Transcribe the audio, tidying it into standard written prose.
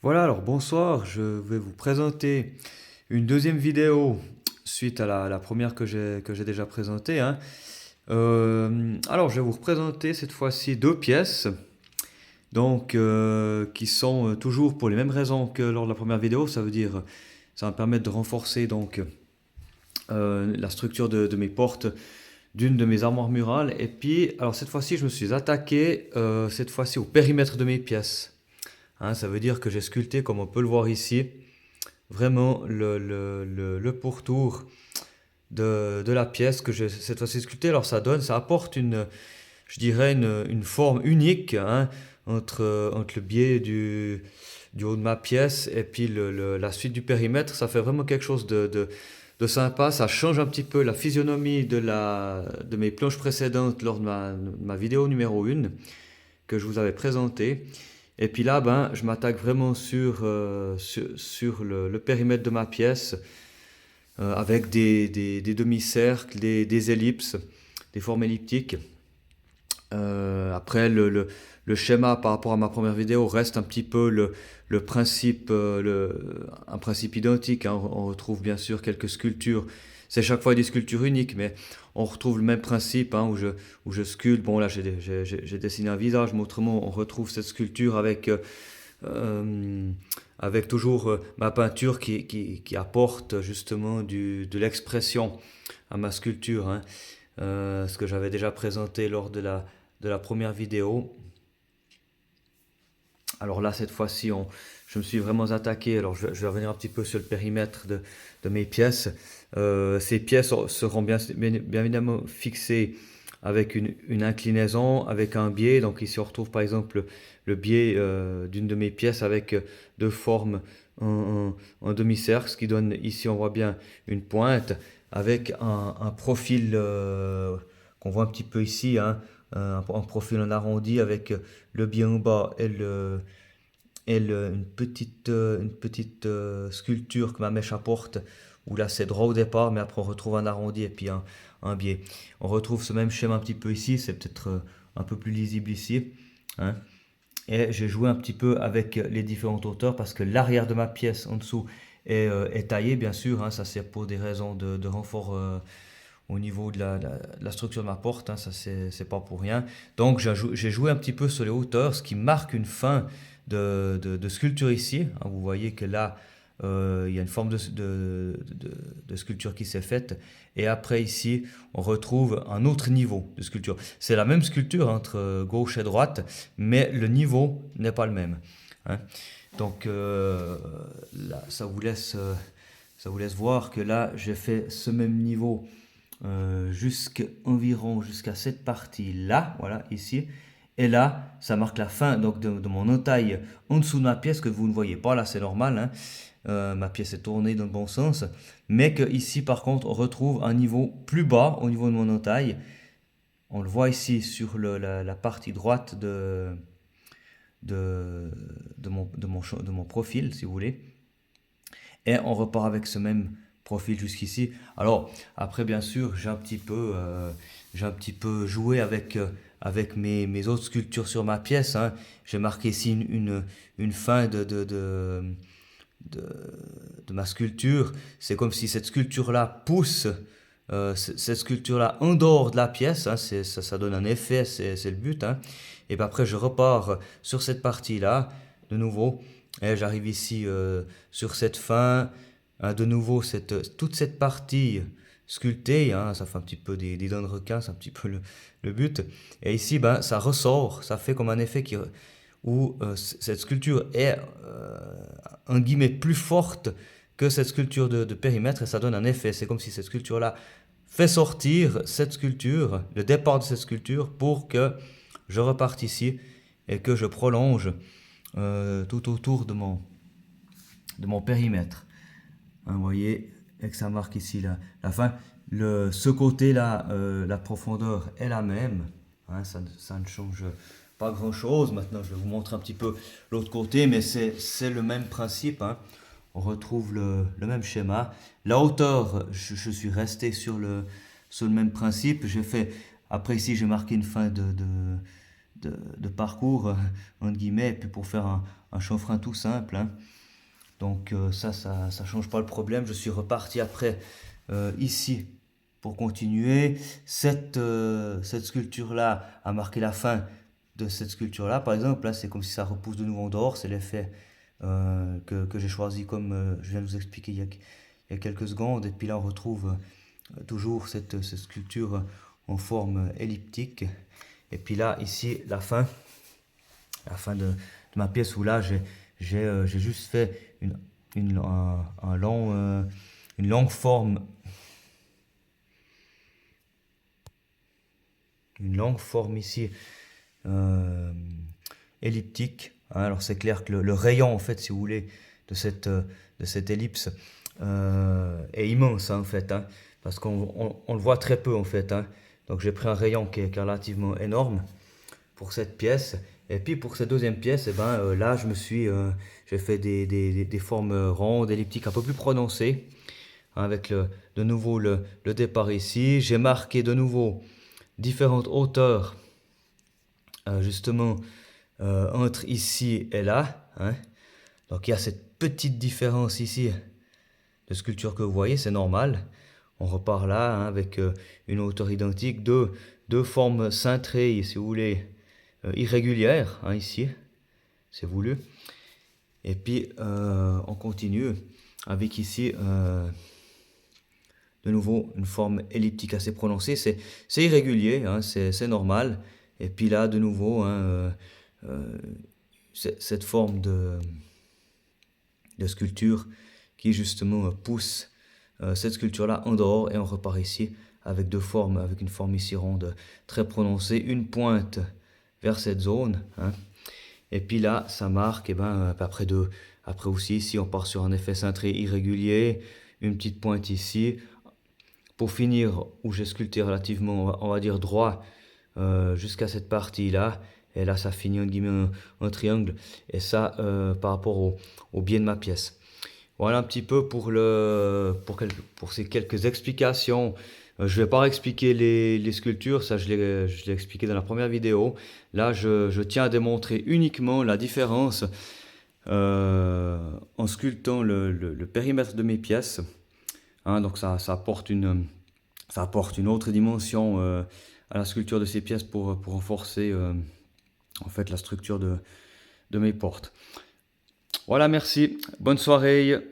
Voilà, alors bonsoir, je vais vous présenter une deuxième vidéo suite à la première que j'ai déjà présentée, hein. Alors, je vais vous représenter cette fois-ci deux pièces, donc qui sont toujours pour les mêmes raisons que lors de la première vidéo. Ça veut dire, ça va me permettre de renforcer donc la structure de mes portes d'une de mes armoires murales. Et puis, alors cette fois-ci, je me suis attaqué cette fois-ci au périmètre de mes pièces, hein. Ça veut dire que j'ai sculpté, comme on peut le voir ici, vraiment le pourtour de la pièce que j'ai cette fois-ci sculptée. Alors ça apporte je dirais une forme unique, hein, entre le biais du haut de ma pièce et puis la suite du périmètre. Ça fait vraiment quelque chose de sympa. Ça change un petit peu la physionomie de mes planches précédentes lors de ma vidéo numéro 1 que je vous avais présentée. Et puis là, ben, je m'attaque vraiment sur le périmètre de ma pièce, avec des demi-cercles, des ellipses, des formes elliptiques. Après, le schéma par rapport à ma première vidéo reste un petit peu le principe, un principe identique, hein. On retrouve bien sûr quelques sculptures. C'est chaque fois des sculptures uniques, mais on retrouve le même principe, hein, où je sculpte. Bon, là, j'ai dessiné un visage, mais autrement, on retrouve cette sculpture euh, avec toujours ma peinture qui apporte justement de l'expression à ma sculpture, hein. Ce que j'avais déjà présenté lors de la première vidéo. Alors là, cette fois-ci, je me suis vraiment attaqué. Alors, je vais revenir un petit peu sur le périmètre de mes pièces. Ces pièces seront bien évidemment fixées avec une inclinaison, avec un biais. Donc ici, on retrouve par exemple le biais d'une de mes pièces avec deux formes en demi-cercle, ce qui donne ici, on voit bien une pointe avec un profil qu'on voit un petit peu ici, hein, un profil en arrondi avec le biais en bas une petite sculpture que ma mèche apporte, où là c'est droit au départ, mais après on retrouve un arrondi et puis un biais. On retrouve ce même schéma un petit peu ici, c'est peut-être un peu plus lisible ici, hein. Et j'ai joué un petit peu avec les différentes hauteurs parce que l'arrière de ma pièce en dessous est taillé, bien sûr, hein. Ça c'est pour des raisons de renfort au niveau de la structure de ma porte, hein. Ça c'est pas pour rien. Donc j'ai joué un petit peu sur les hauteurs, ce qui marque une fin de sculpture ici, hein. Vous voyez que là, il y a une forme de sculpture qui s'est faite. Et après ici, on retrouve un autre niveau de sculpture. C'est la même sculpture entre gauche et droite, mais le niveau n'est pas le même, hein. Donc là, ça vous laisse voir que là, j'ai fait ce même niveau jusqu'à cette partie-là, voilà, ici. Et là, ça marque la fin donc de mon entaille en dessous de ma pièce que vous ne voyez pas. Là, c'est normal, hein. Ma pièce est tournée dans le bon sens. Mais que ici, par contre, on retrouve un niveau plus bas au niveau de mon entaille. On le voit ici sur la partie droite de, de mon profil, si vous voulez. Et on repart avec ce même profil jusqu'ici. Alors, après, bien sûr, j'ai un petit peu joué avec mes autres sculptures sur ma pièce, hein. J'ai marqué ici une fin de, de ma sculpture. C'est comme si cette sculpture-là pousse cette sculpture-là en dehors de la pièce, hein. Ça donne un effet, c'est le but, hein. Et puis après, je repars sur cette partie-là, de nouveau, et j'arrive ici sur cette fin, hein, de nouveau, toute cette partie sculptée, hein. Ça fait un petit peu des dents de requin, c'est un petit peu le but. Et ici, ben, ça ressort, ça fait comme un effet où cette sculpture est, en guillemets, plus forte que cette sculpture de périmètre, et ça donne un effet. C'est comme si cette sculpture-là fait sortir cette sculpture, le départ de cette sculpture, pour que je reparte ici et que je prolonge tout autour de mon périmètre, hein. Vous voyez, et que ça marque ici la fin. Ce côté-là, la profondeur est la même, hein. Ça ne change pas grand-chose. Maintenant, je vais vous montrer un petit peu l'autre côté, mais c'est le même principe, hein. On retrouve le même schéma. La hauteur, je suis resté sur le même principe. Après ici, j'ai marqué une fin de parcours, entre guillemets, et puis pour faire un chanfrein tout simple, hein. Donc ça change pas le problème. Je suis reparti après ici pour continuer. Cette sculpture-là a marqué la fin de cette sculpture-là. Par exemple, là, c'est comme si ça repousse de nouveau en dehors. C'est l'effet que j'ai choisi comme je viens de vous expliquer il y a quelques secondes. Et puis là, on retrouve toujours cette sculpture en forme elliptique. Et puis là, ici, la fin de ma pièce où là, j'ai juste fait une longue forme. Une longue forme ici elliptique, hein. Alors c'est clair que le rayon, en fait, si vous voulez, de cette ellipse est immense, hein, en fait, hein, parce qu'on le voit très peu, en fait, hein. Donc j'ai pris un rayon qui est relativement énorme pour cette pièce. Et puis pour cette deuxième pièce, eh ben, là j'ai fait des formes rondes, elliptiques un peu plus prononcées, hein, avec de nouveau le départ ici. J'ai marqué de nouveau différentes hauteurs, justement, entre ici et là, hein. Donc il y a cette petite différence ici de sculpture que vous voyez, c'est normal. On repart là, hein, avec une hauteur identique, deux formes cintrées, si vous voulez, irrégulières, hein, ici, c'est voulu. Et puis on continue avec ici de nouveau une forme elliptique assez prononcée. C'est irrégulier, hein, c'est normal. Et puis là, de nouveau, hein, cette forme de sculpture qui justement pousse cette sculpture-là en dehors, et on repart ici avec avec une forme ici ronde très prononcée, une pointe vers cette zone, hein. Et puis là, ça marque, et ben, après aussi ici, on part sur un effet cintré irrégulier, une petite pointe ici, pour finir où j'ai sculpté relativement, on va dire droit, jusqu'à cette partie-là. Et là, ça finit en guillemets un triangle. Et ça, par rapport au biais de ma pièce. Voilà un petit peu pour ces quelques explications. Je ne vais pas expliquer les sculptures, ça je l'ai expliqué dans la première vidéo. Là, je tiens à démontrer uniquement la différence en sculptant le périmètre de mes pièces, hein. Donc ça apporte une autre dimension à la sculpture de ces pièces pour renforcer en fait la structure de mes portes. Voilà, merci, bonne soirée.